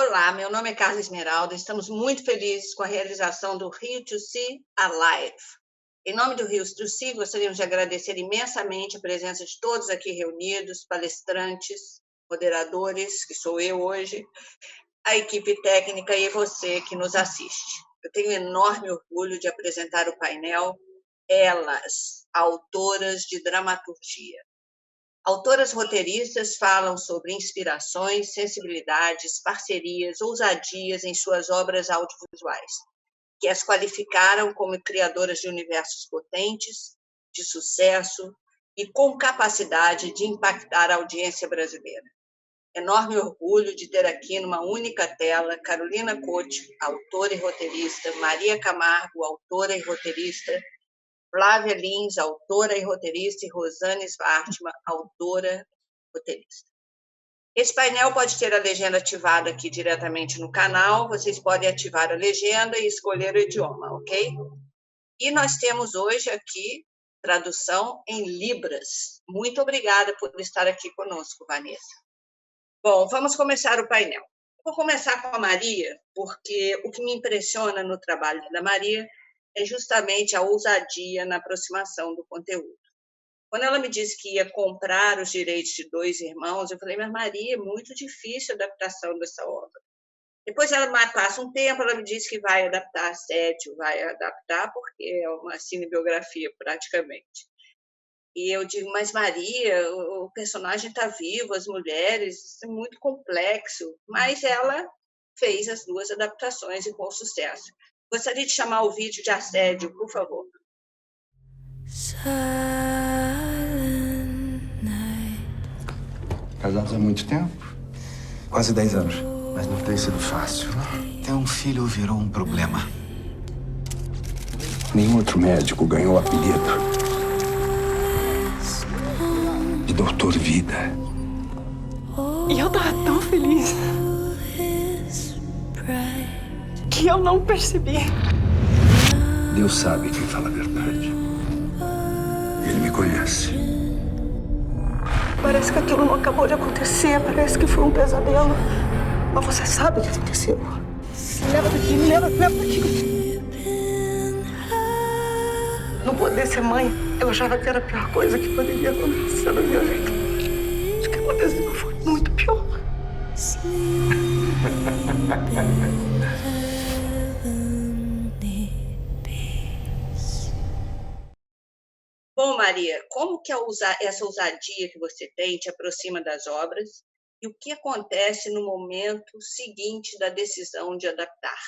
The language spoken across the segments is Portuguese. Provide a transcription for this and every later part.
Olá, meu nome é Carla Esmeralda. Estamos muito felizes com a realização do Rio to See Alive. Em nome do Rio to See, gostaríamos de agradecer imensamente a presença de todos aqui reunidos, palestrantes, moderadores, que sou eu hoje, a equipe técnica e você que nos assiste. Eu tenho enorme orgulho de apresentar o painel Elas, autoras de dramaturgia. Autoras roteiristas falam sobre inspirações, sensibilidades, parcerias, ousadias em suas obras audiovisuais, que as qualificaram como criadoras de universos potentes, de sucesso e com capacidade de impactar a audiência brasileira. Enorme orgulho de ter aqui numa única tela Carolina Cote, autora e roteirista, Maria Camargo, autora e roteirista, Flávia Lins, autora e roteirista, e Rosane Svartman, autora e roteirista. Esse painel pode ter a legenda ativada aqui diretamente no canal, vocês podem ativar a legenda e escolher o idioma, ok? E nós temos hoje aqui tradução em Libras. Muito obrigada por estar aqui conosco, Vanessa. Bom, vamos começar o painel. Vou começar com a Maria, porque o que me impressiona no trabalho da Maria é justamente a ousadia na aproximação do conteúdo. Quando ela me disse que ia comprar os direitos de Dois Irmãos, eu falei, mas Maria, é muito difícil a adaptação dessa obra. Depois ela passa um tempo, ela me disse que vai adaptar Assédio, vai adaptar porque é uma cinebiografia praticamente. E eu digo, mas Maria, o personagem está vivo, as mulheres, isso é muito complexo. Mas ela fez as duas adaptações e com sucesso. Gostaria de chamar o vídeo de Assédio, por favor. Casados há muito tempo? Quase 10 anos. Mas não tem sido fácil. Ter um filho virou um problema. Nenhum outro médico ganhou o apelido de Doutor Vida. E eu tava tão feliz que eu não percebi. Deus sabe quem fala a verdade. Ele me conhece. Parece que aquilo não acabou de acontecer, parece que foi um pesadelo. Mas você sabe o que aconteceu. Me leva daqui, me leva daqui. Não poder ser mãe, eu achava que era a pior coisa que poderia acontecer na minha vida. O que aconteceu foi muito pior. Bom, Maria, como que essa ousadia que você tem te aproxima das obras e o que acontece no momento seguinte da decisão de adaptar?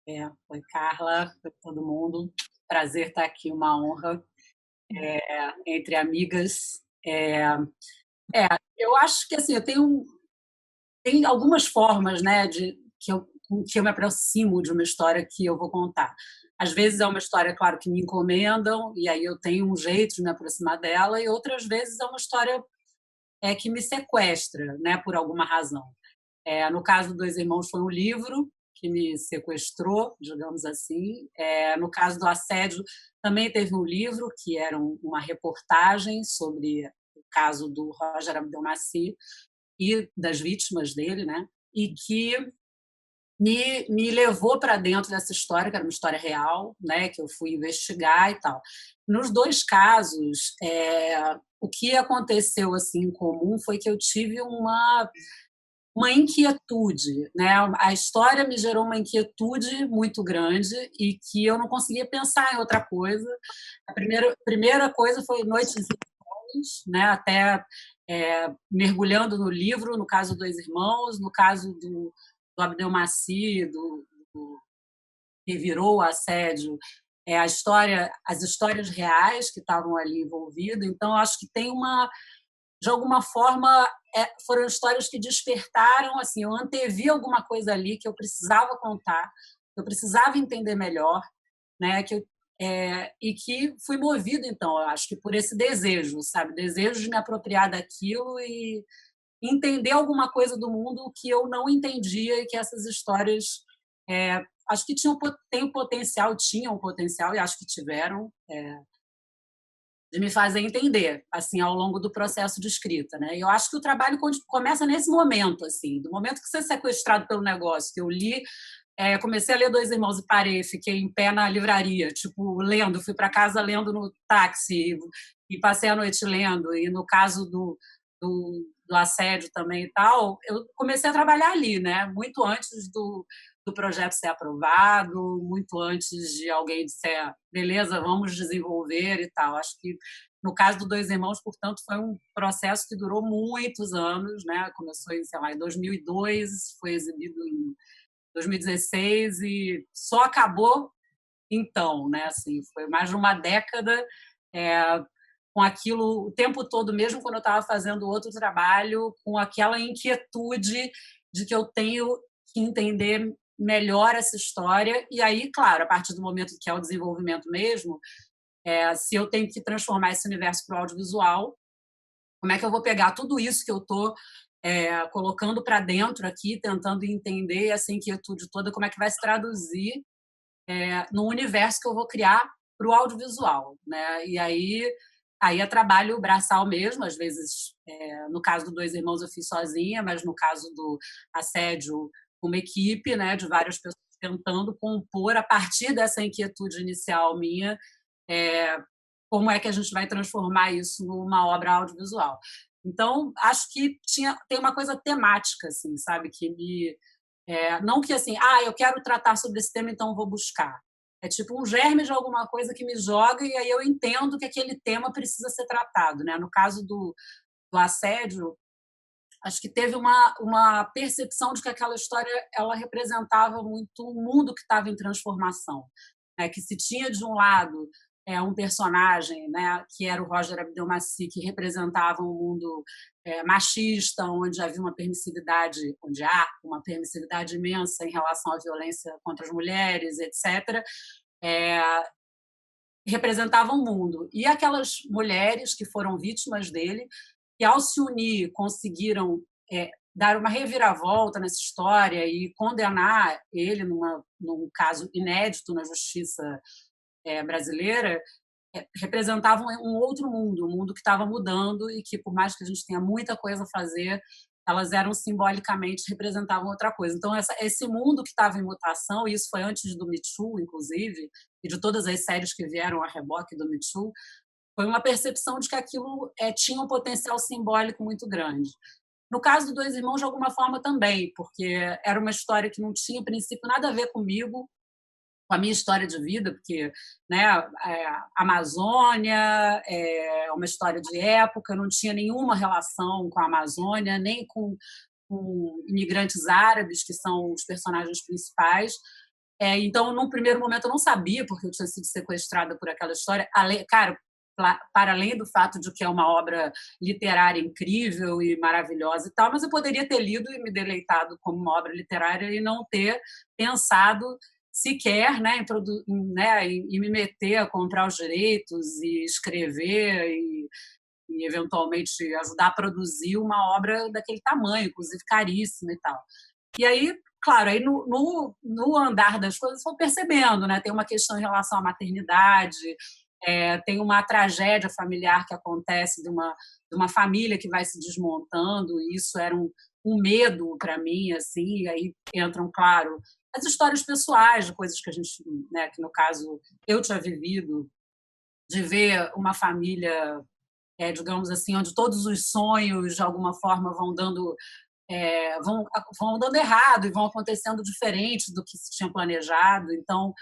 Oi, Carla, oi, todo mundo. Prazer estar aqui, uma honra entre amigas. Eu acho que assim, tem algumas formas, né, com que eu me aproximo de uma história que eu vou contar. Às vezes é uma história, claro, que me encomendam e aí eu tenho um jeito de me aproximar dela, e outras vezes é uma história que me sequestra, né, por alguma razão. No caso do Dois Irmãos foi um livro que me sequestrou, digamos assim. No caso do Assédio também teve um livro que era uma reportagem sobre o caso do Roger Abdelmaci e das vítimas dele, né? E que me levou para dentro dessa história, que era uma história real, né, que eu fui investigar e tal. Nos dois casos, o que aconteceu assim em comum foi que eu tive uma inquietude, né? A história me gerou uma inquietude muito grande e que eu não conseguia pensar em outra coisa. A primeira coisa foi Noites e Sonhos, né? Até mergulhando no livro, no caso Dois Irmãos, no caso do Abdelmaci, que virou o Assédio, as histórias reais que estavam ali envolvidas. Então, acho que tem de alguma forma, foram histórias que despertaram, assim, eu antevi alguma coisa ali que eu precisava contar, eu precisava entender melhor, né, e que fui movido, então, eu acho que por esse desejo, sabe, desejo de me apropriar daquilo e entender alguma coisa do mundo que eu não entendia e que essas histórias, acho que tinham potencial, e acho que tiveram, de me fazer entender, assim, ao longo do processo de escrita, né? E eu acho que o trabalho começa nesse momento, assim, do momento que você é sequestrado pelo negócio, que eu li, comecei a ler Dois Irmãos e parei, fiquei em pé na livraria, tipo, lendo, fui para casa lendo no táxi e passei a noite lendo, e no caso do assédio também e tal, eu comecei a trabalhar ali, né? Muito antes do projeto ser aprovado, muito antes de alguém disser, beleza, vamos desenvolver e tal. Acho que, no caso do Dois Irmãos, portanto, foi um processo que durou muitos anos, né? Começou em, sei lá, em 2002, foi exibido em 2016 e só acabou então, né? Assim, foi mais de uma década com aquilo o tempo todo, mesmo quando eu estava fazendo outro trabalho, com aquela inquietude de que eu tenho que entender melhor essa história. E aí, claro, a partir do momento que é o desenvolvimento mesmo, se eu tenho que transformar esse universo para o audiovisual, como é que eu vou pegar tudo isso que eu estou colocando para dentro aqui, tentando entender essa inquietude toda, como é que vai se traduzir no universo que eu vou criar para o audiovisual, né? E aí é trabalho braçal mesmo, às vezes, no caso do Dois Irmãos eu fiz sozinha, mas no caso do assédio, uma equipe, né, de várias pessoas tentando compor a partir dessa inquietude inicial minha, como é que a gente vai transformar isso numa obra audiovisual. Então, acho que tem uma coisa temática, assim, sabe, que me... não que assim, eu quero tratar sobre esse tema, então vou buscar. É tipo um germe de alguma coisa que me joga e aí eu entendo que aquele tema precisa ser tratado, né? No caso do assédio, acho que teve uma percepção de que aquela história ela representava muito um mundo que estava em transformação, né? Que se tinha de um lado um personagem, né, que era o Roger Abdelmaci, que representava um mundo machista, onde havia onde há uma permissividade imensa em relação à violência contra as mulheres, etc. Representava um mundo. E aquelas mulheres que foram vítimas dele, que ao se unir conseguiram dar uma reviravolta nessa história e condenar ele num caso inédito na justiça brasileira, representavam um outro mundo, um mundo que estava mudando e que, por mais que a gente tenha muita coisa a fazer, elas eram simbolicamente, representavam outra coisa. Então, esse mundo que estava em mutação, e isso foi antes do Me Too, inclusive, e de todas as séries que vieram a reboque do Me Too, foi uma percepção de que aquilo tinha um potencial simbólico muito grande. No caso do Dois Irmãos, de alguma forma também, porque era uma história que não tinha, em princípio, nada a ver comigo, com a minha história de vida, porque, né, Amazônia é uma história de época, não tinha nenhuma relação com a Amazônia, nem com imigrantes árabes, que são os personagens principais. Então, num primeiro momento, eu não sabia porque eu tinha sido sequestrada por aquela história. Cara, para além do fato de que é uma obra literária incrível e maravilhosa e tal, mas eu poderia ter lido e me deleitado como uma obra literária e não ter pensado sequer, né, em me meter a comprar os direitos e escrever e eventualmente ajudar a produzir uma obra daquele tamanho, inclusive caríssima e tal. E aí, claro, aí no andar das coisas vou percebendo, né, tem uma questão em relação à maternidade, tem uma tragédia familiar que acontece de uma família que vai se desmontando, e isso era um medo para mim, assim, e aí entram, claro, as histórias pessoais, de coisas que a gente, né, que no caso eu tinha vivido, de ver uma família, digamos assim, onde todos os sonhos de alguma forma vão dando errado e vão acontecendo diferente do que se tinha planejado. Então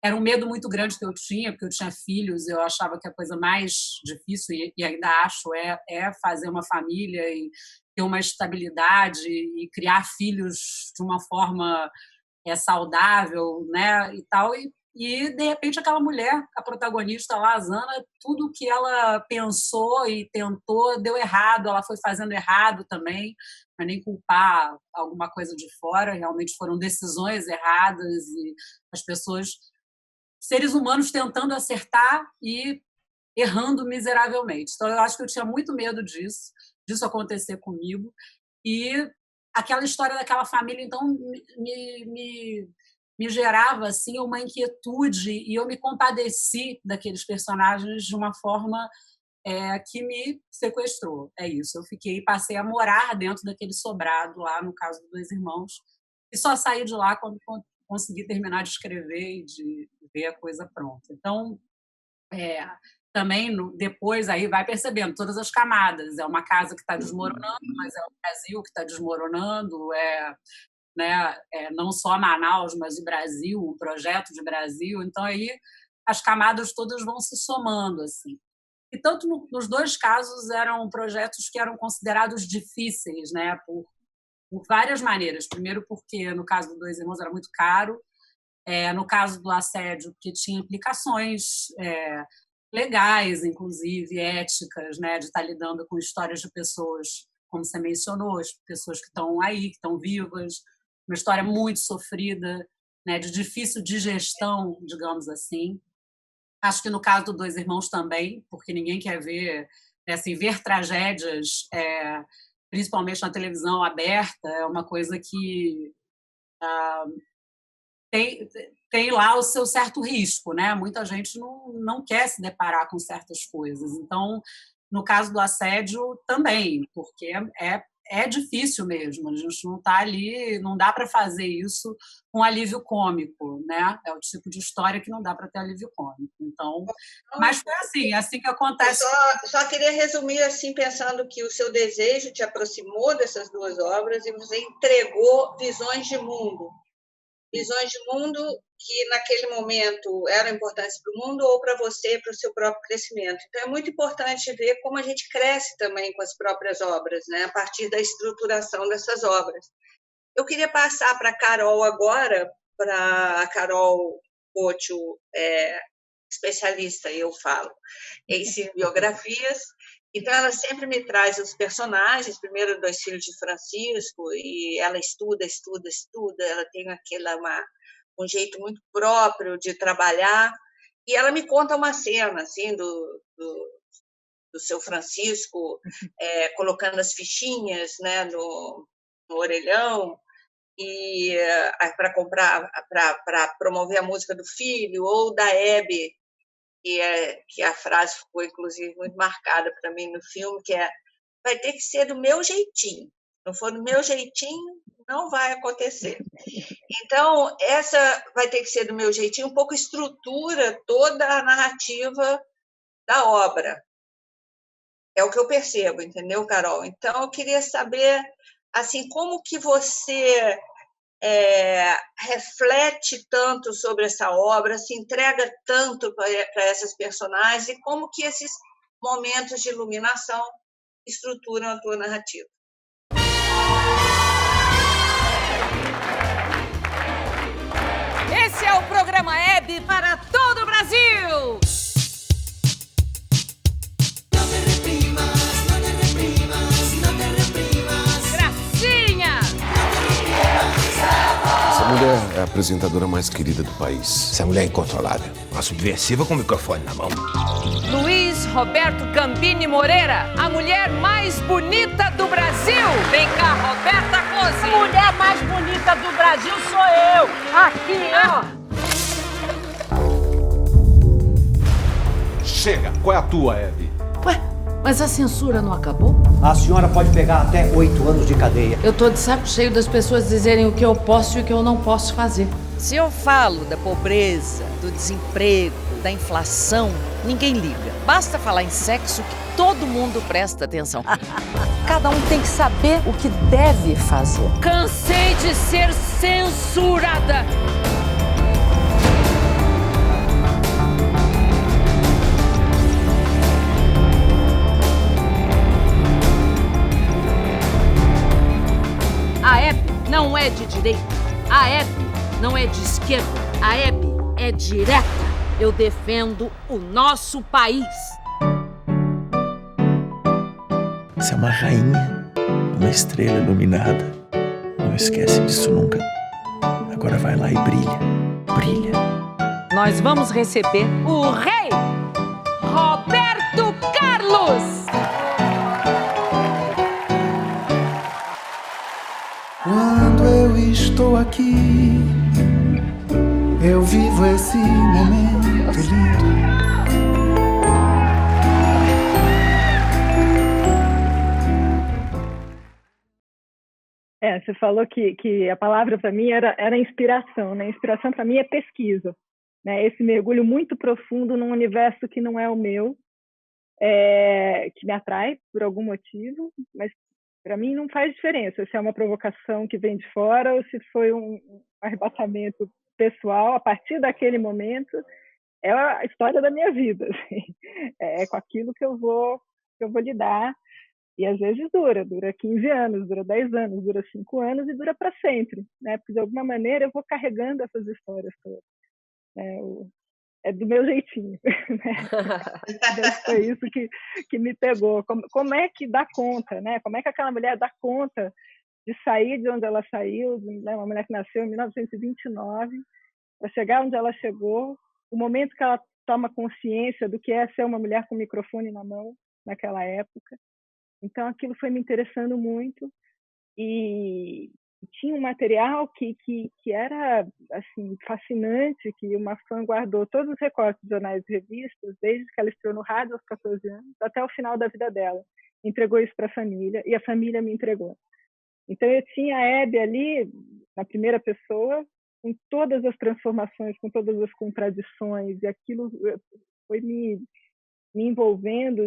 era um medo muito grande que eu tinha, porque eu tinha filhos, eu achava que a coisa mais difícil, e ainda acho, é fazer uma família e ter uma estabilidade e criar filhos de uma forma saudável, né, e tal, e de repente aquela mulher, a protagonista lá, a Zana, tudo que ela pensou e tentou deu errado, ela foi fazendo errado também, não é nem culpar alguma coisa de fora, realmente foram decisões erradas e as pessoas, seres humanos tentando acertar e errando miseravelmente. Então eu acho que eu tinha muito medo disso acontecer comigo, e aquela história daquela família, então, me me gerava assim uma inquietude e eu me compadeci daqueles personagens de uma forma que me sequestrou. É isso, eu passei a morar dentro daquele sobrado lá, no caso dos Dois Irmãos, e só saí de lá quando consegui terminar de escrever e de ver a coisa pronta. Então, também depois aí vai percebendo todas as camadas. É uma casa que está desmoronando, mas é o Brasil que está desmoronando, não só Manaus, mas o Brasil, um projeto de Brasil. Então aí as camadas todas vão se somando assim. E tanto nos dois casos eram projetos que eram considerados difíceis, né, por várias maneiras. Primeiro porque no caso do Dois Irmãos era muito caro, no caso do assédio porque tinha implicações legais, inclusive éticas, né, de estar lidando com histórias de pessoas, como você mencionou, pessoas que estão aí, que estão vivas, uma história muito sofrida, né, de difícil digestão, digamos assim. Acho que no caso do Dois Irmãos também, porque ninguém quer ver, assim, ver tragédias, principalmente na televisão aberta, é uma coisa que tem lá o seu certo risco, né? Muita gente não quer se deparar com certas coisas. Então, no caso do assédio, também, porque é difícil mesmo. A gente não está ali, não dá para fazer isso com alívio cômico, né? É o tipo de história que não dá para ter alívio cômico. Então, mas foi assim que acontece. Eu só queria resumir assim, pensando que o seu desejo te aproximou dessas duas obras e você entregou visões de mundo que naquele momento eram importantes para o mundo ou para você, para o seu próprio crescimento. Então, é muito importante ver como a gente cresce também com as próprias obras, né? A partir da estruturação dessas obras. Eu queria passar para a Carol agora, para a Carol Couto, especialista, eu falo, em biografias. Então, ela sempre me traz os personagens, primeiro Dois Filhos de Francisco, e ela estuda, ela tem um jeito muito próprio de trabalhar, e ela me conta uma cena assim, do seu Francisco, colocando as fichinhas, né, no orelhão, e para promover a música do filho, ou da Hebe, que a frase ficou, inclusive, muito marcada para mim no filme, que vai ter que ser do meu jeitinho. Se não for do meu jeitinho, não vai acontecer. Então, essa vai ter que ser do meu jeitinho, um pouco estrutura toda a narrativa da obra. É o que eu percebo, entendeu, Carol? Então, eu queria saber assim, como que você reflete tanto sobre essa obra, se entrega tanto para essas personagens e como que esses momentos de iluminação estruturam a tua narrativa. Esse é o programa Hebe para todo o Brasil! Essa mulher é a apresentadora mais querida do país. Essa mulher é incontrolável. Uma subversiva com o microfone na mão. Luiz Roberto Gambini Moreira, a mulher mais bonita do Brasil. Vem cá, Roberta Close. A mulher mais bonita do Brasil sou eu. Aqui, ó. Chega! Qual é a tua, Hebe? Ué, mas a censura não acabou? A senhora pode pegar até 8 anos de cadeia. Eu tô de saco cheio das pessoas dizerem o que eu posso e o que eu não posso fazer. Se eu falo da pobreza, do desemprego, da inflação, ninguém liga. Basta falar em sexo que todo mundo presta atenção. Cada um tem que saber o que deve fazer. Cansei de ser censurada. A Hebe não é de direita. A Hebe não é de esquerda. A Hebe é direta. Eu defendo o nosso país. Você é uma rainha, uma estrela iluminada. Não esquece disso nunca. Agora vai lá e brilha. Brilha. Nós vamos receber o rei Roberto Carlos. Quando eu estou aqui, Eu vivo esse momento lindo. Você falou que a palavra para mim era inspiração, né? Inspiração para mim é pesquisa, né? Esse mergulho muito profundo num universo que não é o meu, que me atrai por algum motivo, mas para mim não faz diferença se é uma provocação que vem de fora ou se foi um arrebatamento pessoal. A partir daquele momento é a história da minha vida, assim. É com aquilo que eu vou lidar. E às vezes dura 15 anos, dura 10 anos, dura 5 anos e dura para sempre, né? Porque de alguma maneira eu vou carregando essas histórias todas. É do meu jeitinho, né? Foi isso que me pegou. Como é que dá conta, né? Como é que aquela mulher dá conta de sair de onde ela saiu, né? Uma mulher que nasceu em 1929, para chegar onde ela chegou, o momento que ela toma consciência do que é ser uma mulher com microfone na mão naquela época. Então, aquilo foi me interessando muito e tinha um material que era assim, fascinante, que uma fã guardou todos os recortes de jornais e revistas, desde que ela estreou no rádio aos 14 anos, até o final da vida dela. Entregou isso para a família e a família me entregou. Então, eu tinha a Hebe ali, na primeira pessoa, com todas as transformações, com todas as contradições, e aquilo foi me envolvendo,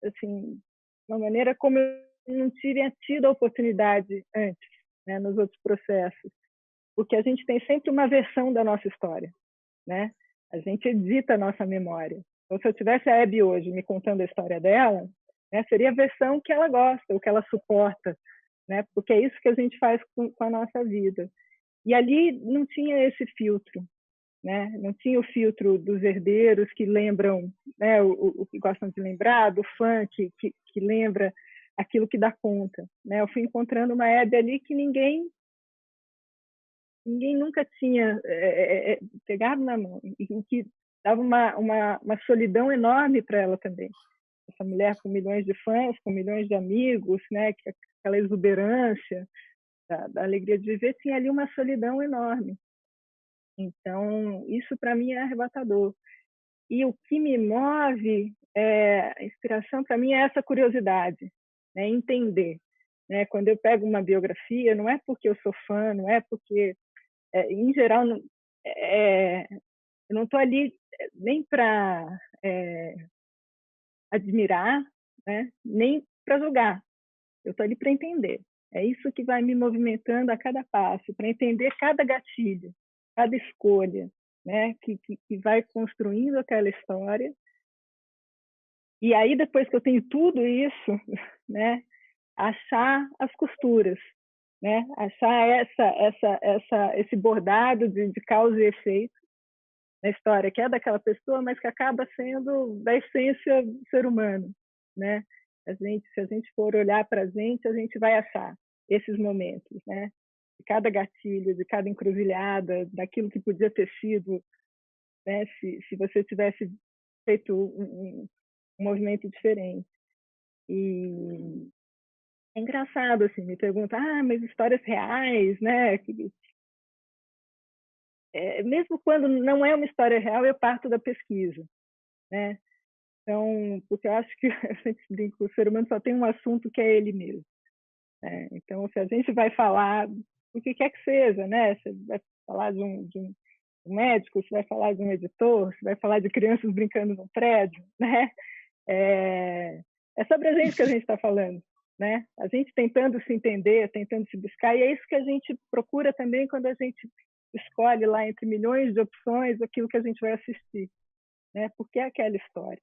assim, de uma maneira como eu não tinha tido a oportunidade antes, né, nos outros processos, porque a gente tem sempre uma versão da nossa história, né? A gente edita a nossa memória. Então, se eu tivesse a Hebe hoje me contando a história dela, né, seria a versão que ela gosta, o que ela suporta, né? Porque é isso que a gente faz com a nossa vida. E ali não tinha esse filtro, né? Não tinha o filtro dos herdeiros que lembram, né, o que gostam de lembrar, do fã que lembra aquilo que dá conta, né? Eu fui encontrando uma Hebe ali que ninguém nunca tinha pegado na mão, e que dava uma solidão enorme para ela também. Essa mulher com milhões de fãs, com milhões de amigos, né? Aquela exuberância da alegria de viver, tinha ali uma solidão enorme. Então, isso para mim é arrebatador. E o que me move, a inspiração para mim é essa curiosidade, né? Entender. Né? Quando eu pego uma biografia, não é porque eu sou fã, não é porque, em geral, eu não estou ali nem para admirar, né? Nem para julgar. Eu estou ali para entender. É isso que vai me movimentando a cada passo, para entender cada gatilho, cada escolha, né? Que vai construindo aquela história. E aí, depois que eu tenho tudo isso, né? Achar as costuras, né? Achar esse bordado de causa e efeito na história, que é daquela pessoa, mas que acaba sendo da essência do ser humano, né? Se a gente for olhar para a gente vai achar esses momentos, né? De cada gatilho, de cada encruzilhada, daquilo que podia ter sido, né? Se você tivesse feito um movimento diferente. E é engraçado, assim, me perguntam, mas histórias reais, né? Mesmo quando não é uma história real, eu parto da pesquisa, né? Então, porque eu acho que, eu sempre brinco, o ser humano só tem um assunto que é ele mesmo. Né? Então, se a gente vai falar do que quer que seja, né? Você vai falar de um médico, você vai falar de um editor, você vai falar de crianças brincando no prédio, né? É sobre a gente que a gente está falando, né? A gente tentando se entender, tentando se buscar, e é isso que a gente procura também quando a gente escolhe lá entre milhões de opções aquilo que a gente vai assistir, né? Por que aquela história?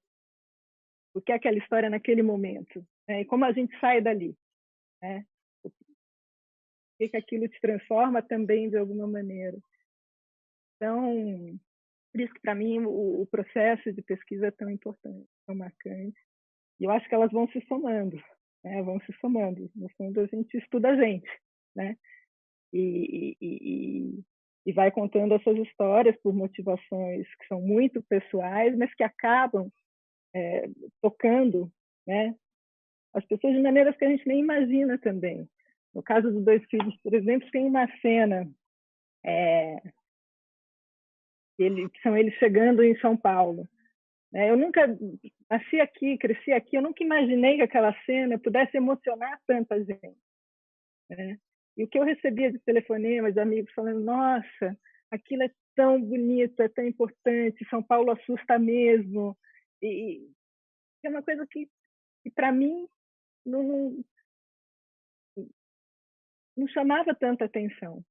Por que aquela história naquele momento? Né? E como a gente sai dali? Né? O que aquilo te transforma também de alguma maneira? Então, por isso que para mim o processo de pesquisa é tão importante, tão marcante. E eu acho que elas vão se somando, né? Vão se somando. No fundo, a gente estuda a gente, né? E vai contando essas histórias por motivações que são muito pessoais, mas que acabam tocando, né, as pessoas de maneiras que a gente nem imagina também. No caso dos dois filhos, por exemplo, tem uma cena são eles chegando em São Paulo. Eu nunca nasci aqui, cresci aqui, eu nunca imaginei que aquela cena pudesse emocionar tanta gente. E o que eu recebia de telefonemas de amigos falando, nossa, aquilo é tão bonito, é tão importante, São Paulo assusta mesmo. E é uma coisa que para mim, não chamava tanta atenção.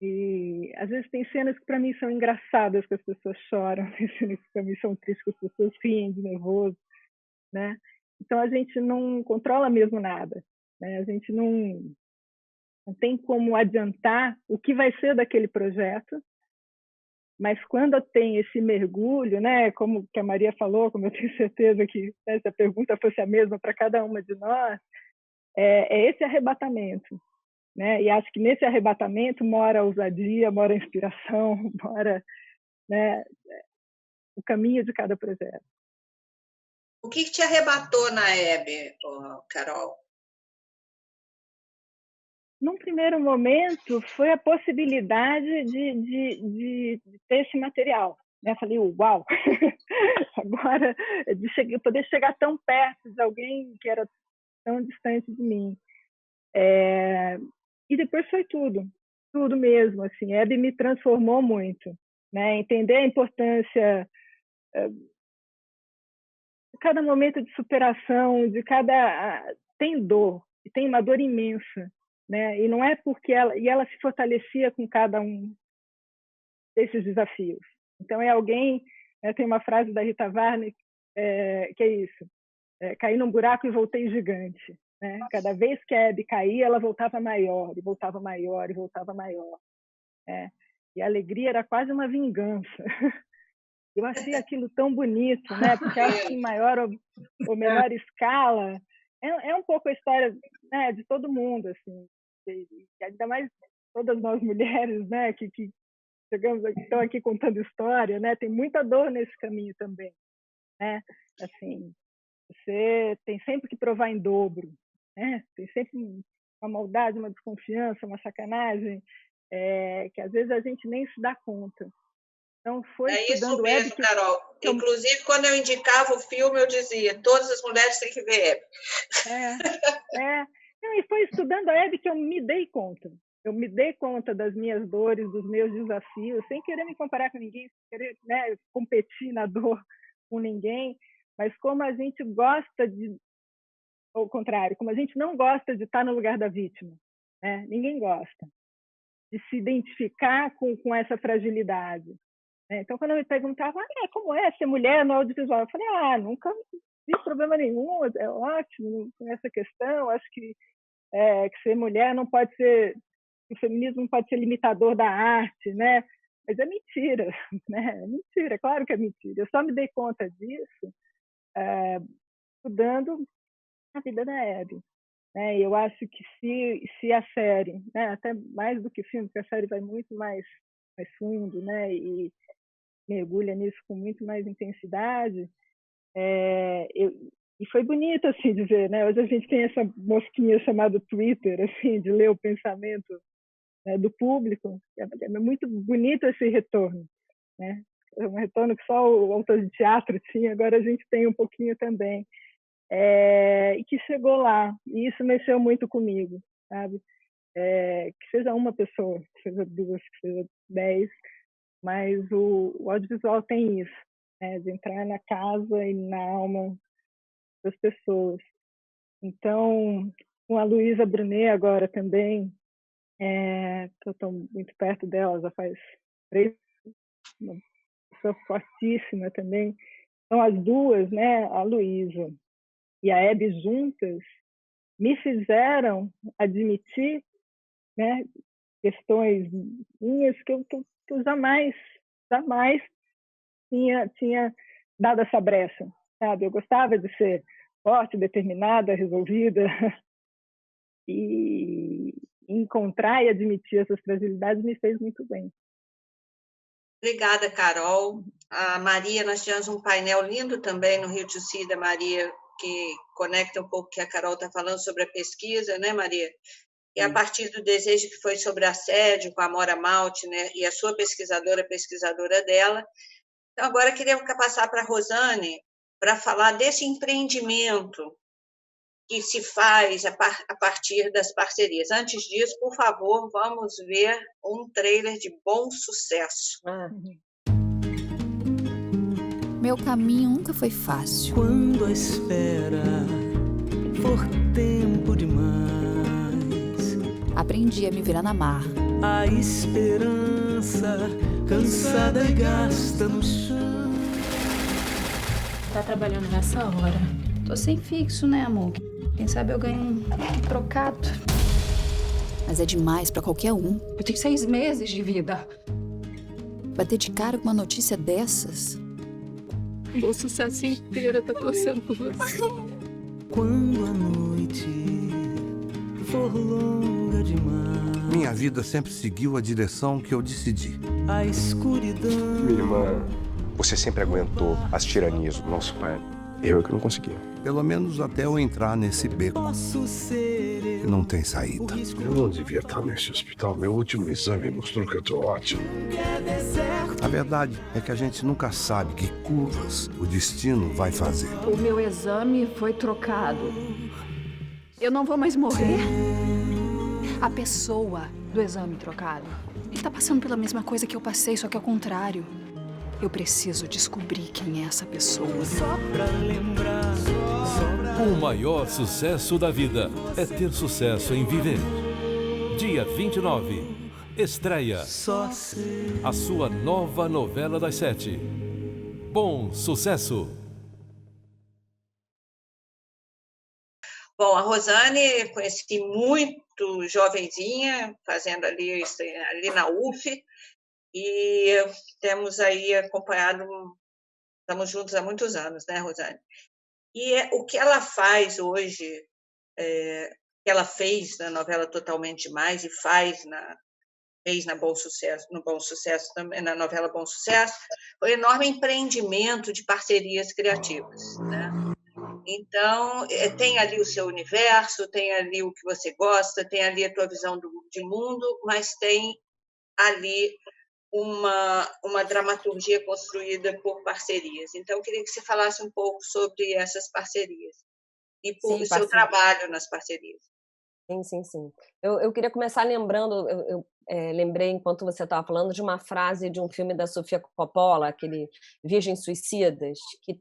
E às vezes tem cenas que para mim são engraçadas, que as pessoas choram, tem cenas que para mim são tristes, que as pessoas riem de nervoso, Então a gente não controla mesmo nada, A gente não tem como adiantar o que vai ser daquele projeto, mas quando tem esse mergulho, como que a Maria falou, como eu tenho certeza que se a pergunta fosse a mesma para cada uma de nós, é esse arrebatamento. E acho que nesse arrebatamento mora a ousadia, mora a inspiração, mora o caminho de cada projeto. O que te arrebatou na Hebe, Carol? Num primeiro momento, foi a possibilidade de ter esse material. Falei, uau! Agora, de poder chegar tão perto de alguém que era tão distante de mim. E depois foi tudo mesmo. Assim, Hebe me transformou muito. Entender a importância de cada momento de superação, tem dor, e tem uma dor imensa. E não é porque ela se fortalecia com cada um desses desafios. Então, é alguém... tem uma frase da Rita Warner que é isso. Caí num buraco e voltei gigante. Cada vez que a Hebe caía, ela voltava maior, e voltava maior, e voltava maior. E a alegria era quase uma vingança. Eu achei aquilo tão bonito, porque acho que em maior ou menor escala é um pouco a história de todo mundo, assim. E ainda mais todas nós mulheres, que chegamos aqui, estão aqui contando história, tem muita dor nesse caminho também. Assim, você tem sempre que provar em dobro. Tem sempre uma maldade, uma desconfiança, uma sacanagem, que às vezes a gente nem se dá conta. Então, foi isso mesmo, Carol. Inclusive, quando eu indicava o filme, eu dizia, todas as mulheres têm que ver Hebe. E foi estudando a Hebe que eu me dei conta. Eu me dei conta das minhas dores, dos meus desafios, sem querer me comparar com ninguém, sem querer competir na dor com ninguém, mas como a gente gosta de... Ao contrário, como a gente não gosta de estar no lugar da vítima. Ninguém gosta de se identificar com essa fragilidade. Então, quando eu me perguntava como é ser mulher no audiovisual, eu falei, nunca vi problema nenhum, é ótimo com essa questão, acho que ser mulher não pode ser, o feminismo não pode ser limitador da arte, mas é mentira, é mentira, claro que é mentira. Eu só me dei conta disso estudando a vida da Hebe. Eu acho que se a série, até mais do que filme, porque a série vai muito mais fundo, e mergulha nisso com muito mais intensidade, e foi bonito assim de ver, Hoje a gente tem essa mosquinha chamada Twitter, assim, de ler o pensamento do público. É muito bonito esse retorno, É um retorno que só o autor de teatro tinha, agora a gente tem um pouquinho também. E que chegou lá, e isso mexeu muito comigo, sabe? Que seja uma pessoa, que seja duas, que seja 10, mas o audiovisual tem isso, de entrar na casa e na alma das pessoas. Então, com a Luísa Brunet agora também, que eu estou muito perto dela, já faz 3 anos, uma pessoa fortíssima também. Então, as duas, a Luísa e a Hebe juntas, me fizeram admitir questões minhas que eu jamais tinha dado essa brecha, sabe? Eu gostava de ser forte, determinada, resolvida, e encontrar e admitir essas fragilidades me fez muito bem. Obrigada, Carol. A Maria, nós tivemos um painel lindo também no Rio de Janeiro, da Maria, que conecta um pouco o que a Carol está falando sobre a pesquisa, Maria? e a partir do desejo que foi sobre assédio com a Amora Malte, né, e a sua pesquisadora dela. Então, agora eu queria passar para a Rosane para falar desse empreendimento que se faz a partir das parcerias. Antes disso, por favor, vamos ver um trailer de Bom Sucesso. Meu caminho nunca foi fácil. Quando a espera for tempo demais, aprendi a me virar na marra. A esperança cansada e gasta no chão. Tá trabalhando nessa hora? Tô sem fixo, né, amor? Quem sabe eu ganho um trocado. Mas é demais pra qualquer um. Eu tenho 6 meses de vida. Bater de cara com uma notícia dessas. O sucesso inteiro tá torcendo por você. Quando a noite for longa demais, minha vida sempre seguiu a direção que eu decidi. A escuridão. Minha irmã, você sempre aguentou as tiranias do nosso pai. Eu é que não conseguia. Pelo menos até eu entrar nesse beco. Posso ser não tem saída. Eu não devia estar nesse hospital. Meu último exame mostrou que eu tô ótimo. A verdade é que a gente nunca sabe que curvas o destino vai fazer. O meu exame foi trocado. Eu não vou mais morrer. A pessoa do exame trocado, ele tá passando pela mesma coisa que eu passei, só que ao contrário. Eu preciso descobrir quem é essa pessoa. Só pra lembrar. O maior sucesso da vida é ter sucesso em viver. Dia 29, estreia a sua nova novela das 7. Bom Sucesso. Bom, a Rosane conheci muito jovenzinha, fazendo ali na UF, e temos aí acompanhado, estamos juntos há muitos anos, né, Rosane? E o que ela faz hoje, que ela fez na novela Totalmente Demais e fez no Bom Sucesso também, na novela Bom Sucesso, foi um enorme empreendimento de parcerias criativas, né? Então, tem ali o seu universo, tem ali o que você gosta, tem ali a tua visão de mundo, mas tem ali uma dramaturgia construída por parcerias. Então, eu queria que você falasse um pouco sobre essas parcerias e o seu trabalho nas parcerias. Sim. Eu queria começar lembrando, lembrei, enquanto você estava falando, de uma frase de um filme da Sofia Coppola, aquele Virgens Suicidas, que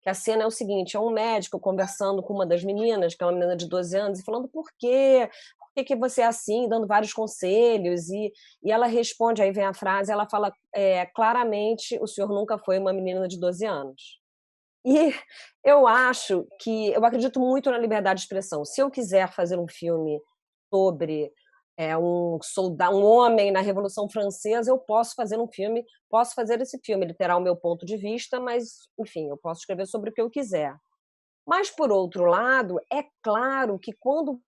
a cena é o seguinte, é um médico conversando com uma das meninas, que é uma menina de 12 anos, e falando por quê? Por que você é assim? Dando vários conselhos, e ela responde, aí vem a frase, ela fala, claramente, o senhor nunca foi uma menina de 12 anos. E eu acredito muito na liberdade de expressão. Se eu quiser fazer um filme sobre um homem na Revolução Francesa, eu posso fazer esse filme, ele terá o meu ponto de vista, mas, enfim, eu posso escrever sobre o que eu quiser. Mas, por outro lado, é claro que quando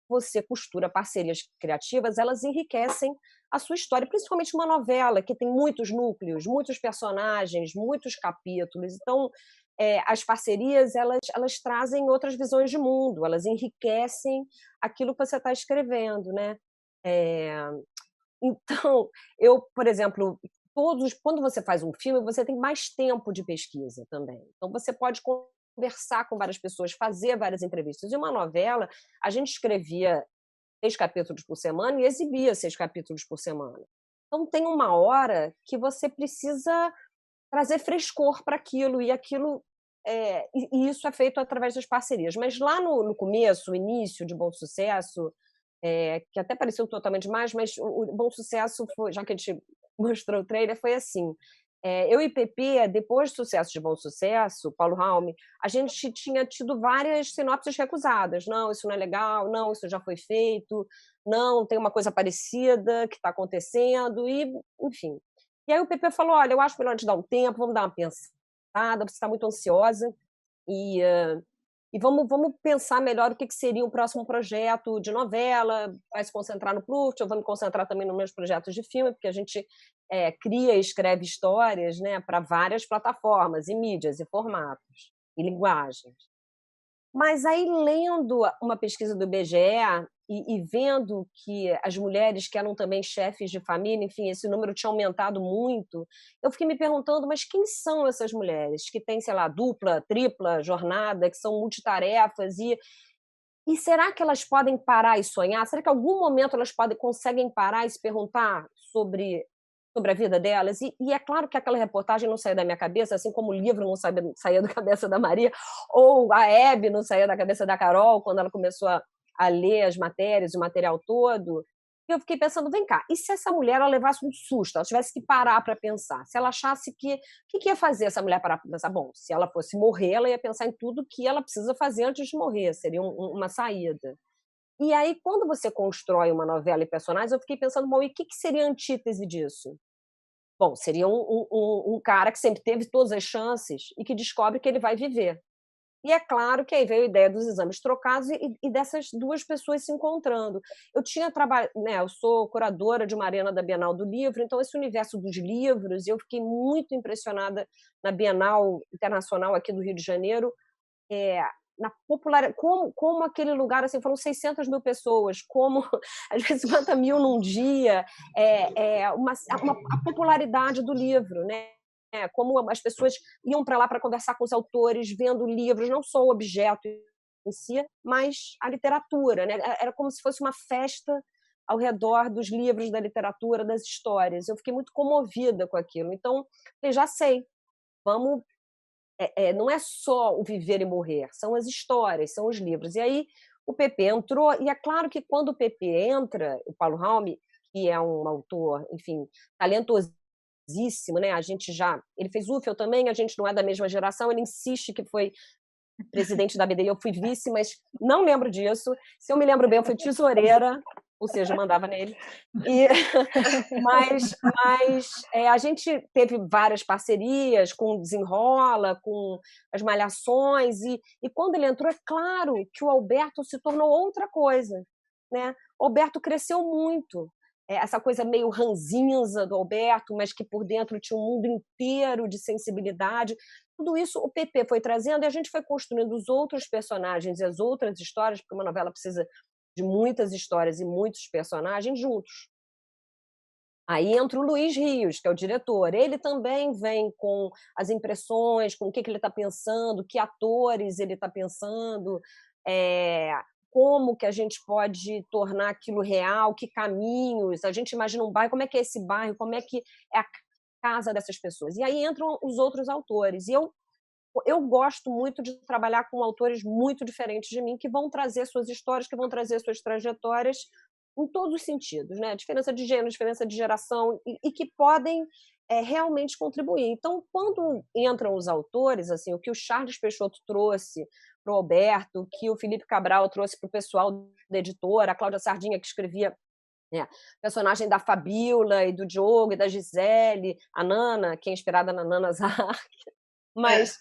você costura parcerias criativas, elas enriquecem a sua história, principalmente uma novela que tem muitos núcleos, muitos personagens, muitos capítulos. Então, as parcerias, elas trazem outras visões de mundo, elas enriquecem aquilo que você está escrevendo, né? Então, por exemplo, quando você faz um filme, você tem mais tempo de pesquisa também. Então, você pode conversar com várias pessoas, fazer várias entrevistas. E uma novela, a gente escrevia 6 capítulos por semana e exibia 6 capítulos por semana. Então, tem uma hora que você precisa trazer frescor para aquilo, e isso é feito através das parcerias. Mas lá no começo, o início de Bom Sucesso, que até pareceu Totalmente Demais, mas o Bom Sucesso, já que a gente mostrou o trailer, foi assim. Eu e Pepe, depois do sucesso de Bom Sucesso, Paulo Raume, a gente tinha tido várias sinopses recusadas. Não, isso não é legal, não, isso já foi feito, não, tem uma coisa parecida que está acontecendo, e enfim. E aí o Pepe falou, olha, eu acho melhor te dar um tempo, vamos dar uma pensada, você está muito ansiosa, e vamos pensar melhor o que seria o próximo projeto de novela, vai se concentrar no Proust, eu vou me concentrar também nos meus projetos de filme, porque a gente cria e escreve histórias, né, para várias plataformas, e mídias, e formatos, e linguagens. Mas aí, lendo uma pesquisa do IBGE e vendo que as mulheres que eram também chefes de família, enfim, esse número tinha aumentado muito, eu fiquei me perguntando, mas quem são essas mulheres que têm, sei lá, dupla, tripla jornada, que são multitarefas e será que elas podem parar e sonhar? Será que em algum momento elas conseguem parar e se perguntar sobre a vida delas? E é claro que aquela reportagem não saía da minha cabeça, assim como o livro não saía da cabeça da Maria, ou a Hebe não saía da cabeça da Carol, quando ela começou a ler as matérias, o material todo. E eu fiquei pensando, vem cá, e se essa mulher ela levasse um susto, ela tivesse que parar para pensar? Se ela achasse que... O que ia fazer essa mulher parar para pensar? Bom, se ela fosse morrer, ela ia pensar em tudo que ela precisa fazer antes de morrer, seria uma saída. E aí, quando você constrói uma novela e personagens, eu fiquei pensando, bom, e o que seria a antítese disso? Bom, seria um cara que sempre teve todas as chances e que descobre que ele vai viver. E é claro que aí veio a ideia dos exames trocados e dessas duas pessoas se encontrando. Eu sou curadora de uma arena da Bienal do Livro, então esse universo dos livros, eu fiquei muito impressionada na Bienal Internacional aqui do Rio de Janeiro, na popularidade, como aquele lugar, assim, foram 600 mil pessoas, como às vezes 50 mil num dia, a popularidade do livro, né? Como as pessoas iam para lá para conversar com os autores, vendo livros, não só o objeto em si, mas a literatura, né? Era como se fosse uma festa ao redor dos livros, da literatura, das histórias. Eu fiquei muito comovida com aquilo. Então, eu já sei, vamos... não é só o viver e morrer, são as histórias, são os livros. E aí o Pepe entrou, e é claro que quando o Pepe entra, o Paulo Raume, que é um autor, enfim, talentosíssimo, né? Ele fez UFEL também, a gente não é da mesma geração, ele insiste que foi presidente da BDI, eu fui vice, mas não lembro disso. Se eu me lembro bem, eu fui tesoureira, ou seja, mandava nele. Mas a gente teve várias parcerias com o Desenrola, com as Malhações, e quando ele entrou, é claro que o Alberto se tornou outra coisa, né? O Alberto cresceu muito. Essa coisa meio ranzinza do Alberto, mas que por dentro tinha um mundo inteiro de sensibilidade. Tudo isso o Pepe foi trazendo e a gente foi construindo os outros personagens e as outras histórias, porque uma novela precisa de muitas histórias e muitos personagens juntos. Aí entra o Luiz Rios, que é o diretor. Ele também vem com as impressões, com o que ele está pensando, que atores ele está pensando, como que a gente pode tornar aquilo real, que caminhos, a gente imagina um bairro, como é que é esse bairro, como é que é a casa dessas pessoas. E aí entram os outros autores. E eu gosto muito de trabalhar com autores muito diferentes de mim, que vão trazer suas histórias, que vão trazer suas trajetórias em todos os sentidos, né? Diferença de gênero, diferença de geração, e que podem realmente contribuir. Então, quando entram os autores, assim, o que o Charles Peixoto trouxe para o Alberto, que o Felipe Cabral trouxe para o pessoal da editora, a Cláudia Sardinha, que escrevia personagem da Fabíola e do Diogo e da Gisele, a Nana, que é inspirada na Nana Zark. Mas,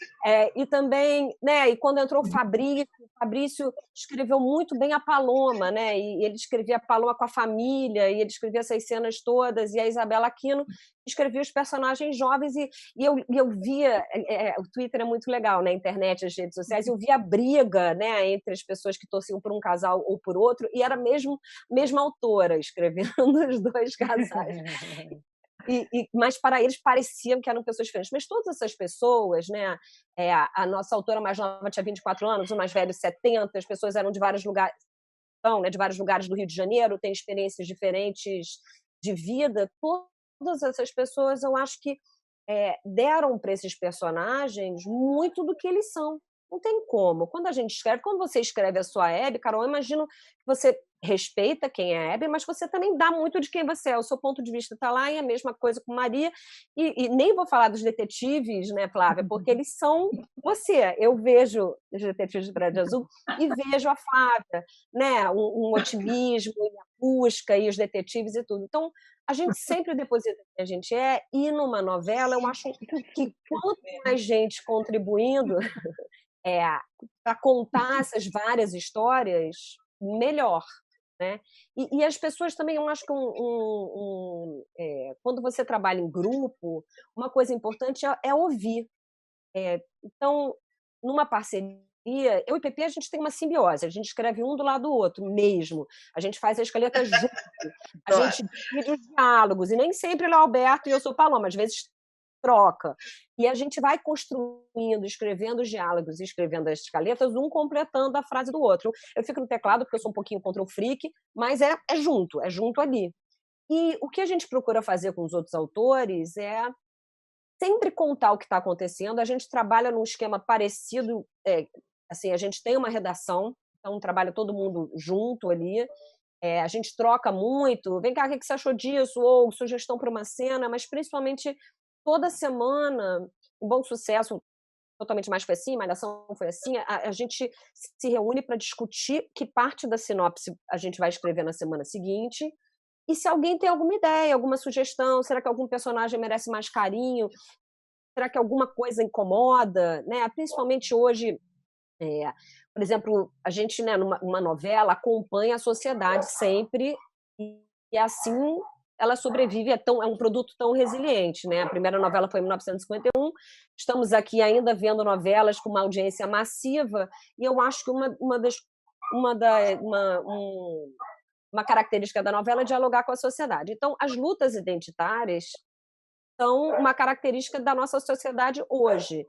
e também, né, e quando entrou o Fabrício escreveu muito bem a Paloma, né, e ele escrevia a Paloma com a família, e ele escrevia essas cenas todas, e a Isabela Aquino escrevia os personagens jovens, e eu via, o Twitter é muito legal, né, a internet, as redes sociais, eu via a briga, né, entre as pessoas que torciam por um casal ou por outro, e era mesma autora escrevendo os dois casais. Mas para eles pareciam que eram pessoas diferentes. Mas todas essas pessoas, né, a nossa autora mais nova tinha 24 anos, o mais velho 70, as pessoas eram de vários lugares, de vários lugares do Rio de Janeiro, têm experiências diferentes de vida. Todas essas pessoas, eu acho que deram para esses personagens muito do que eles são. Não tem como. Quando você escreve a sua Hebe, Carol, eu imagino que você respeita quem é a Hebe, mas você também dá muito de quem você é. O seu ponto de vista está lá, e a mesma coisa com Maria. E nem vou falar dos detetives, né, Flávia, porque eles são você. Eu vejo os detetives de Prédio Azul e vejo a Flávia, né, um otimismo, e a busca, e os detetives e tudo. Então, a gente sempre deposita quem a gente é, e numa novela, eu acho que quanto mais gente contribuindo para contar essas várias histórias, melhor, né? E as pessoas também, eu acho que quando você trabalha em grupo, uma coisa importante é ouvir. Então, numa parceria, eu e Pepe, a gente tem uma simbiose, a gente escreve um do lado do outro mesmo, a gente faz a escaleta junto, a gente divide os diálogos, e nem sempre ele é Alberto e eu sou Paloma, às vezes troca. E a gente vai construindo, escrevendo os diálogos e escrevendo as escaletas, um completando a frase do outro. Eu fico no teclado porque eu sou um pouquinho control freak, mas é junto ali. E o que a gente procura fazer com os outros autores é sempre contar o que está acontecendo. A gente trabalha num esquema parecido, assim, a gente tem uma redação, então trabalha todo mundo junto ali, a gente troca muito, vem cá, o que você achou disso? Ou sugestão para uma cena, mas principalmente toda semana, em Bom Sucesso, Totalmente Mais foi assim, Malhação foi assim, a gente se reúne para discutir que parte da sinopse a gente vai escrever na semana seguinte, e se alguém tem alguma ideia, alguma sugestão, será que algum personagem merece mais carinho? Será que alguma coisa incomoda? Né? Principalmente hoje, por exemplo, a gente, né, numa novela, acompanha a sociedade sempre, e assim ela sobrevive, é um produto tão resiliente. Né? A primeira novela foi em 1951, estamos aqui ainda vendo novelas com uma audiência massiva, e eu acho que uma característica da novela é dialogar com a sociedade. Então, as lutas identitárias são uma característica da nossa sociedade hoje.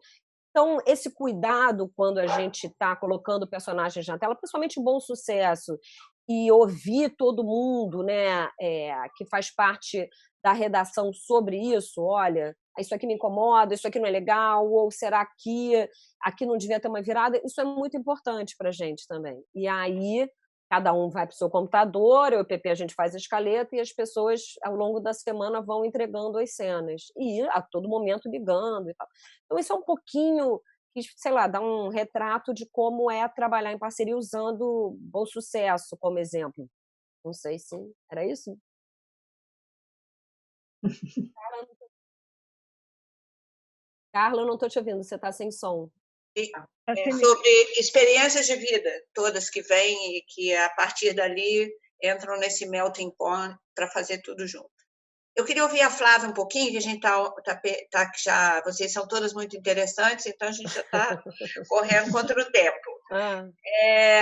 Então, esse cuidado quando a gente está colocando personagens na tela, principalmente em Bom Sucesso, e ouvir todo mundo, né, que faz parte da redação sobre isso, olha, isso aqui me incomoda, isso aqui não é legal, ou será que aqui não devia ter uma virada? Isso é muito importante para a gente também. E aí, cada um vai para o seu computador, eu e o Pepe a gente faz a escaleta, e as pessoas, ao longo da semana, vão entregando as cenas. E a todo momento ligando e tal. Então, isso é um pouquinho, sei lá, dá um retrato de como é trabalhar em parceria usando Bom Sucesso como exemplo. Não sei se era isso. Carla, eu não estou te ouvindo, você está sem som. Sobre experiências de vida, todas que vêm e que, a partir dali, entram nesse melting pot para fazer tudo junto. Eu queria ouvir a Flávia um pouquinho, que a gente já, vocês são todas muito interessantes, então a gente já está correndo contra o tempo.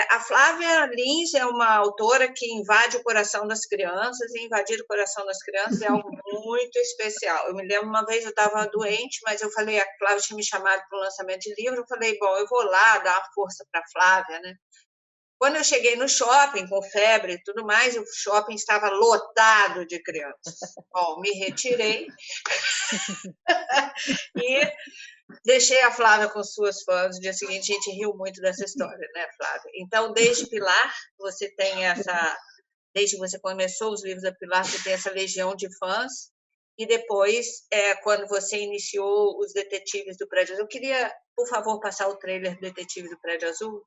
A Flávia Lins é uma autora que invade o coração das crianças, e invadir o coração das crianças é algo muito especial. Eu me lembro, uma vez eu estava doente, mas eu falei, a Flávia tinha me chamado para o lançamento de livro, eu falei, bom, eu vou lá dar uma força para a Flávia, né? Quando eu cheguei no shopping, com febre e tudo mais, o shopping estava lotado de crianças. Bom, me retirei e deixei a Flávia com suas fãs. No dia seguinte, a gente riu muito dessa história, né, Flávia? Então, desde Pilar, você tem desde que você começou os livros da Pilar, você tem essa legião de fãs. E depois, quando você iniciou os Detetives do Prédio Azul, eu queria, por favor, passar o trailer do Detetives do Prédio Azul.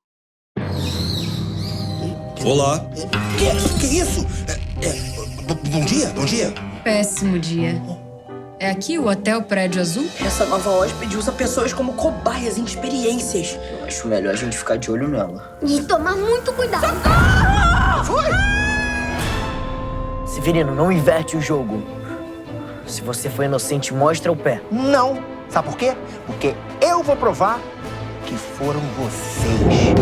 Olá. Que isso? Bom dia. Péssimo dia. É aqui o Hotel Prédio Azul? Essa nova hóspede usa pessoas como cobaias em experiências. Eu acho melhor a gente ficar de olho nela. E tomar muito cuidado. Foi! Severino, não inverte o jogo. Se você foi inocente, mostra o pé. Não. Sabe por quê? Porque eu vou provar que foram vocês.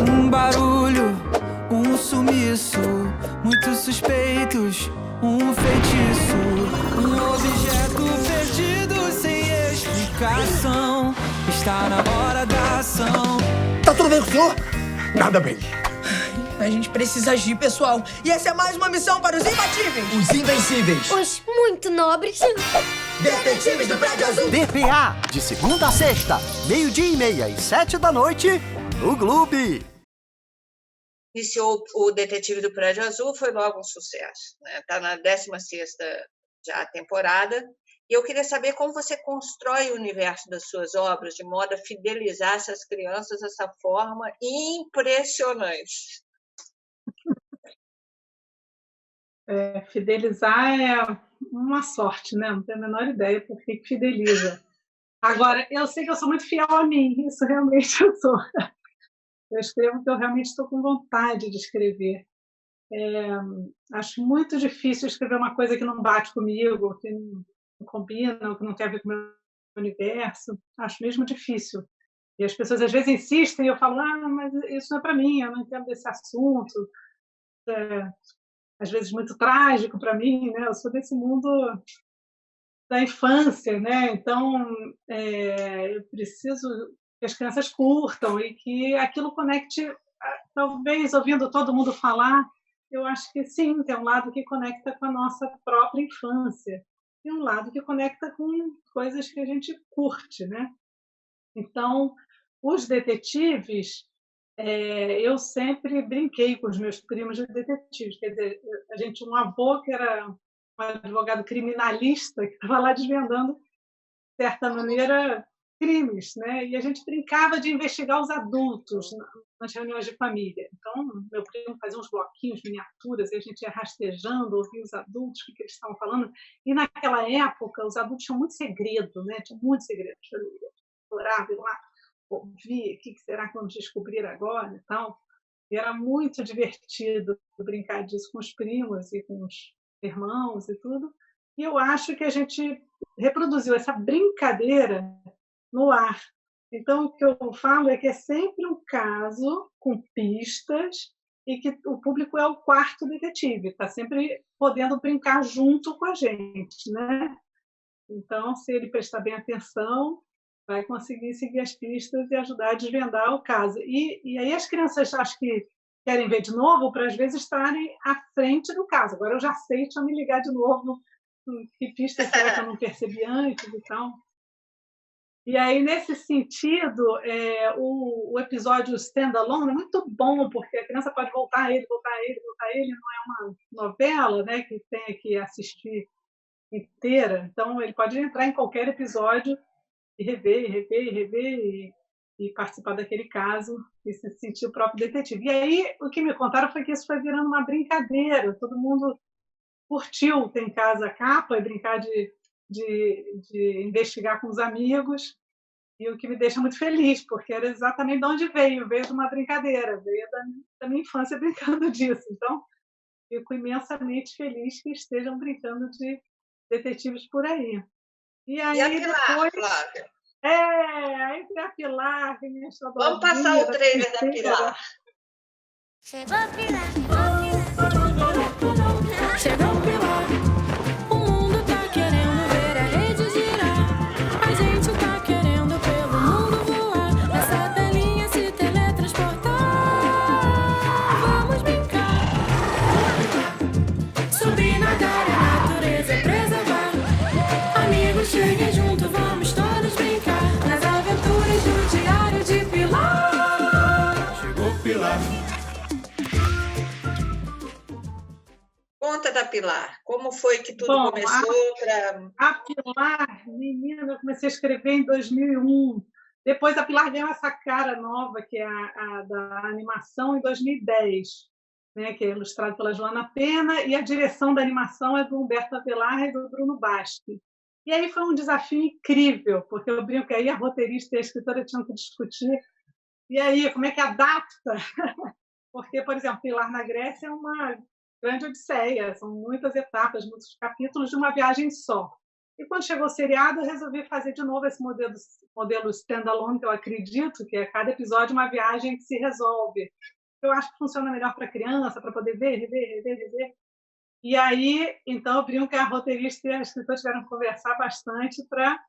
Um barulho, um sumiço, muitos suspeitos, um feitiço, um objeto perdido sem explicação. Está na hora da ação. Tá tudo bem com o senhor? Nada bem. A gente precisa agir, pessoal. E essa é mais uma missão para os imbatíveis. Os invencíveis. Os muito nobres. Detetives do Prédio Azul. DPA, de segunda a sexta, 12:30 e 7 da noite, no Globe. Iniciou o Detetive do Prédio Azul, foi logo um sucesso. Está na 16ª já temporada. E eu queria saber como você constrói o universo das suas obras de modo a fidelizar essas crianças dessa forma impressionante. Fidelizar é uma sorte, né? Não tenho a menor ideia por que fideliza. Agora, eu sei que eu sou muito fiel a mim, isso realmente eu sou. Eu escrevo porque eu realmente estou com vontade de escrever. Acho muito difícil escrever uma coisa que não bate comigo, que não combina, que não quer ver com o meu universo. Acho mesmo difícil. E as pessoas às vezes insistem e eu falo, mas isso não é para mim, eu não entendo desse assunto. Às vezes muito trágico para mim, né? Eu sou desse mundo da infância, né? Então eu preciso que as crianças curtam e que aquilo conecte. Talvez ouvindo todo mundo falar, eu acho que sim, tem um lado que conecta com a nossa própria infância e um lado que conecta com coisas que a gente curte, né? Então, os detetives, eu sempre brinquei com os meus primos de detetives. Quer dizer, a gente tinha um avô que era um advogado criminalista que estava lá desvendando, de certa maneira, crimes, né? E a gente brincava de investigar os adultos nas reuniões de família. Então, meu primo fazia uns bloquinhos, miniaturas, e a gente ia rastejando, ouvia os adultos, o que eles estavam falando. E naquela época, os adultos tinham muito segredo, né? Tinham muito segredo. Eu explorava, lá, ouvia, o que será que vamos descobrir agora? E tal. E era muito divertido brincar disso com os primos e com os irmãos e tudo. E eu acho que a gente reproduziu essa brincadeira no ar. Então, o que eu falo é que é sempre um caso com pistas e que o público é o quarto detetive, está sempre podendo brincar junto com a gente, né? Então, se ele prestar bem atenção, vai conseguir seguir as pistas e ajudar a desvendar o caso. E aí as crianças acho que querem ver de novo para, às vezes, estarem à frente do caso. Agora eu já sei, deixa eu me ligar de novo, que pista será que eu não percebi antes e tal. E aí, nesse sentido, o episódio standalone é muito bom, porque a criança pode voltar a ele, não é uma novela, né, que tem que assistir inteira, então ele pode entrar em qualquer episódio e rever e participar daquele caso e se sentir o próprio detetive. E aí, o que me contaram foi que isso foi virando uma brincadeira, todo mundo curtiu ter em casa a capa e brincar de investigar com os amigos, e o que me deixa muito feliz, porque era exatamente de onde veio de uma brincadeira, veio da minha infância brincando disso. Então, fico imensamente feliz que estejam brincando de detetives por aí. E aí, a Pilar, depois, Flávia? Aí tem a Pilar, que me achou Vamos passar o trailer da Pilar. Chegou a Pilar, chegou a Pilar. Chegou a Pilar. O mundo tá querendo ver a rede girar. A gente tá querendo pelo mundo voar. Nessa telinha se teletransportar. Vamos brincar. Subir, nadar, a natureza preservar. Amigos, cheguem junto, vamos todos brincar. Nas aventuras do Diário de Pilar. Chegou Pilar. Conta da Pilar. Como foi que tudo começou? A Pilar, menina, eu comecei a escrever em 2001. Depois a Pilar ganhou essa cara nova, que é a da animação, em 2010, né, que é ilustrado pela Joana Pena, e a direção da animação é do Humberto Avelar e do Bruno Baschi. E aí foi um desafio incrível, porque eu brinco que aí a roteirista e a escritora tinham que discutir. E aí, como é que adapta? Porque, por exemplo, Pilar na Grécia é uma grande odisseia, são muitas etapas, muitos capítulos de uma viagem só. E quando chegou o seriado, eu resolvi fazer de novo esse modelo standalone, que eu acredito que é cada episódio uma viagem que se resolve. Eu acho que funciona melhor para criança, para poder ver, rever. E aí, então, eu brinco que a roteirista e a escritora tiveram que conversar bastante para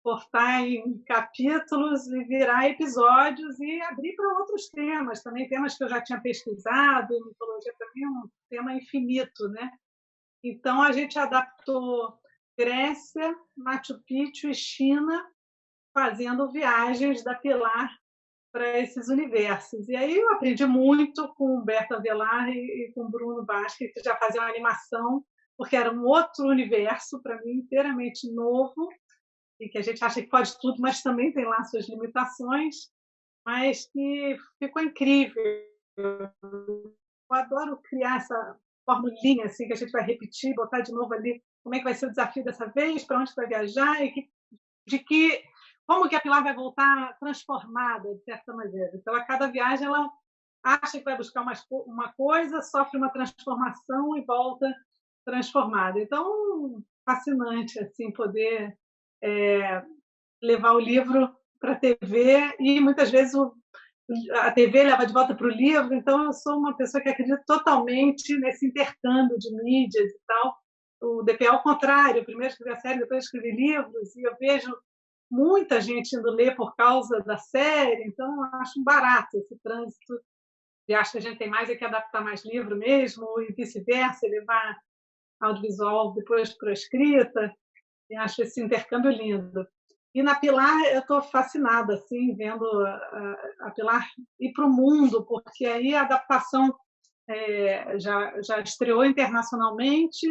cortar em capítulos e virar episódios e abrir para outros temas, também temas que eu já tinha pesquisado, mitologia para mim é um tema infinito, né? Então, a gente adaptou Grécia, Machu Picchu e China, fazendo viagens da Pilar para esses universos. E aí eu aprendi muito com o Humberto Avelar e com o Bruno Baschi, que já faziam animação, porque era um outro universo, para mim, inteiramente novo, e que a gente acha que pode tudo, mas também tem lá suas limitações, mas que ficou incrível. Eu adoro criar essa formulinha assim, que a gente vai repetir, botar de novo ali como é que vai ser o desafio dessa vez, para onde vai viajar, e como que a Pilar vai voltar transformada, de certa maneira. Então, a cada viagem, ela acha que vai buscar uma coisa, sofre uma transformação e volta transformada. Então, fascinante assim, poder levar o livro para a TV e muitas vezes a TV leva de volta para o livro, então eu sou uma pessoa que acredita totalmente nesse intercâmbio de mídias e tal. O DP ao contrário, eu primeiro escrevi a série, depois escrevi livros, e eu vejo muita gente indo ler por causa da série, então eu acho um barato esse trânsito, e acho que a gente tem mais é que adaptar mais livro mesmo, e vice-versa, levar audiovisual depois para a escrita, e acho esse intercâmbio lindo. E na Pilar eu estou fascinada, assim, vendo a Pilar ir para o mundo, porque aí a adaptação já estreou internacionalmente,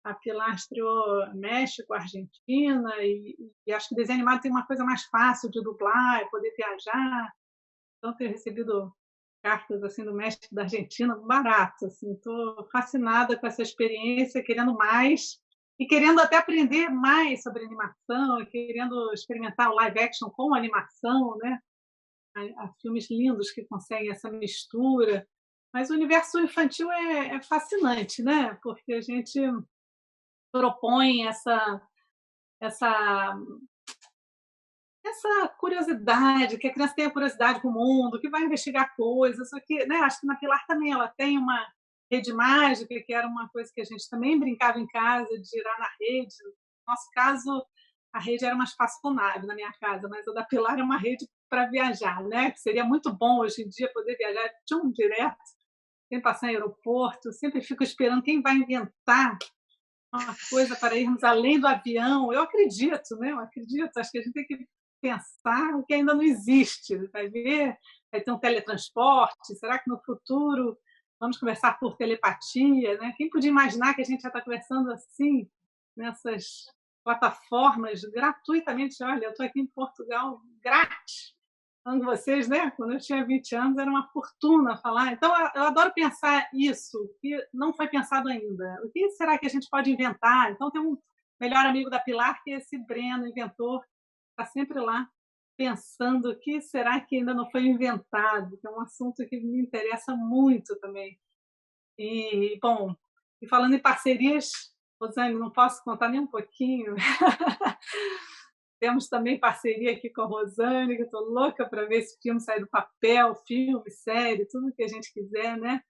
a Pilar estreou México, Argentina, e acho que o desenho animado tem uma coisa mais fácil de dublar, poder viajar. Então, tenho recebido cartas assim, do México e da Argentina, barato. Estou fascinada com essa experiência, querendo mais, e querendo até aprender mais sobre animação, e querendo experimentar o live action com animação, né? Há filmes lindos que conseguem essa mistura. Mas o universo infantil é fascinante, né? Porque a gente propõe essa curiosidade, que a criança tenha curiosidade com o mundo, que vai investigar coisas. Só que, né, acho que na Pilar também ela tem uma rede mágica, que era uma coisa que a gente também brincava em casa, de girar na rede. No nosso caso, a rede era uma espaçonave na minha casa, mas a da Pilar é uma rede para viajar, né? Que seria muito bom hoje em dia poder viajar direto, sem passar em aeroporto. Sempre fico esperando quem vai inventar uma coisa para irmos além do avião. Eu acredito, né? Eu acredito. Acho que a gente tem que pensar o que ainda não existe. Vai ver, vai ter um teletransporte. Será que no futuro vamos conversar por telepatia, né? Quem podia imaginar que a gente já está conversando assim nessas plataformas gratuitamente? Olha, eu estou aqui em Portugal grátis. Falando com vocês, né? Quando eu tinha 20 anos era uma fortuna falar. Então eu adoro pensar isso, que não foi pensado ainda. O que será que a gente pode inventar? Então tem um melhor amigo da Pilar, que é esse Breno, inventor, está sempre lá pensando o que será que ainda não foi inventado, que é um assunto que me interessa muito também. E, bom, e falando em parcerias, Rosane, não posso contar nem um pouquinho. Temos também parceria aqui com a Rosane, que eu estou louca para ver esse filme sair do papel, filme, série, tudo que a gente quiser, né?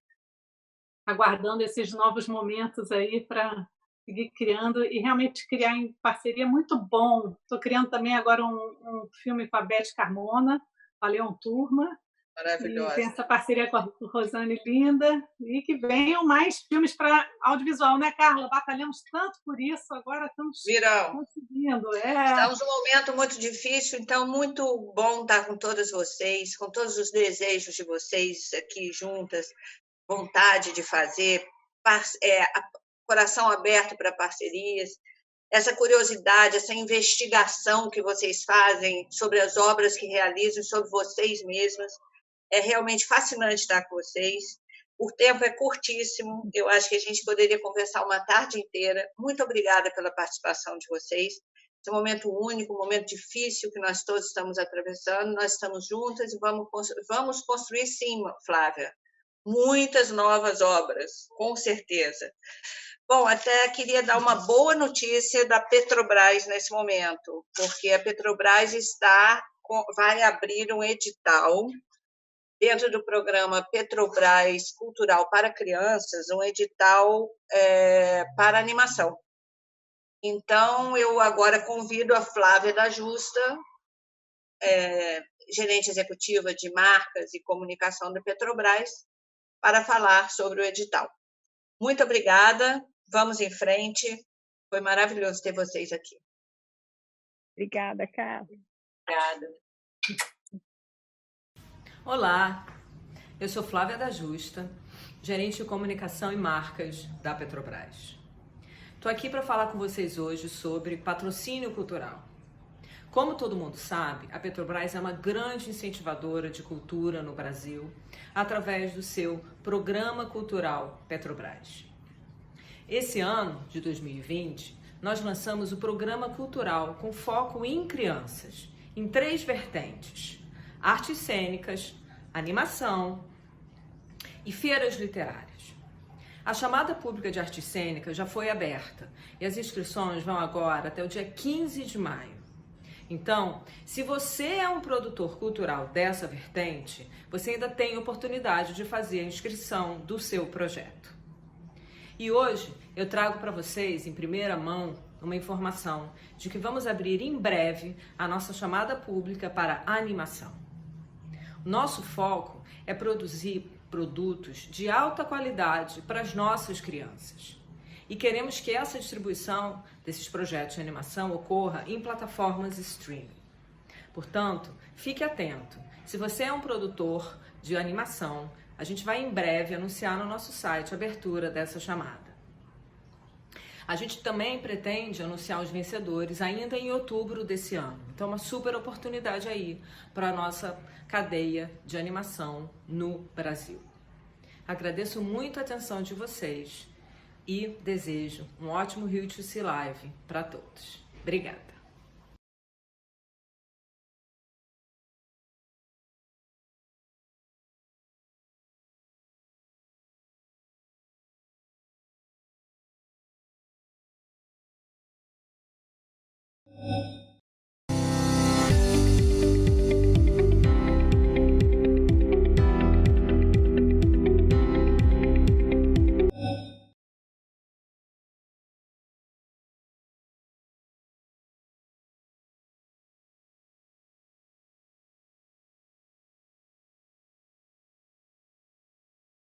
Aguardando esses novos momentos aí para seguir criando e realmente criar em parceria muito bom. Estou criando também agora um filme com a Beth Carmona, a Leon Turma. Maravilhosa. E tem essa parceria com a Rosane linda. E que venham mais filmes para audiovisual, né, Carla? Batalhamos tanto por isso, agora estamos conseguindo. Estamos num momento muito difícil, então muito bom estar com todas vocês, com todos os desejos de vocês aqui juntas, vontade de fazer, coração aberto para parcerias, essa curiosidade, essa investigação que vocês fazem sobre as obras que realizam, sobre vocês mesmas. É realmente fascinante estar com vocês. O tempo é curtíssimo, eu acho que a gente poderia conversar uma tarde inteira. Muito obrigada pela participação de vocês. Esse é um momento único, um momento difícil que nós todos estamos atravessando. Nós estamos juntas e vamos construir, sim, Flávia, muitas novas obras, com certeza. Bom, até queria dar uma boa notícia da Petrobras nesse momento, porque a Petrobras vai abrir um edital dentro do programa Petrobras Cultural para Crianças, um edital para animação. Então, eu agora convido a Flávia da Justa, gerente executiva de marcas e comunicação da Petrobras, para falar sobre o edital. Muito obrigada, vamos em frente. Foi maravilhoso ter vocês aqui. Obrigada, Carla. Obrigada. Olá, eu sou Flávia da Justa, gerente de comunicação e marcas da Petrobras. Estou aqui para falar com vocês hoje sobre patrocínio cultural. Como todo mundo sabe, a Petrobras é uma grande incentivadora de cultura no Brasil através do seu Programa Cultural Petrobras. Esse ano, de 2020, nós lançamos o Programa Cultural com foco em crianças, em 3 vertentes: artes cênicas, animação e feiras literárias. A chamada pública de artes cênicas já foi aberta e as inscrições vão agora até o dia 15 de maio. Então, se você é um produtor cultural dessa vertente, você ainda tem oportunidade de fazer a inscrição do seu projeto. E hoje eu trago para vocês, em primeira mão, uma informação de que vamos abrir em breve a nossa chamada pública para animação. Nosso foco é produzir produtos de alta qualidade para as nossas crianças. E queremos que essa distribuição desses projetos de animação ocorra em plataformas streaming. Portanto, fique atento. Se você é um produtor de animação, a gente vai em breve anunciar no nosso site a abertura dessa chamada. A gente também pretende anunciar os vencedores ainda em outubro desse ano. Então, uma super oportunidade aí para a nossa cadeia de animação no Brasil. Agradeço muito a atenção de vocês e desejo um ótimo Rio to See Live para todos. Obrigada!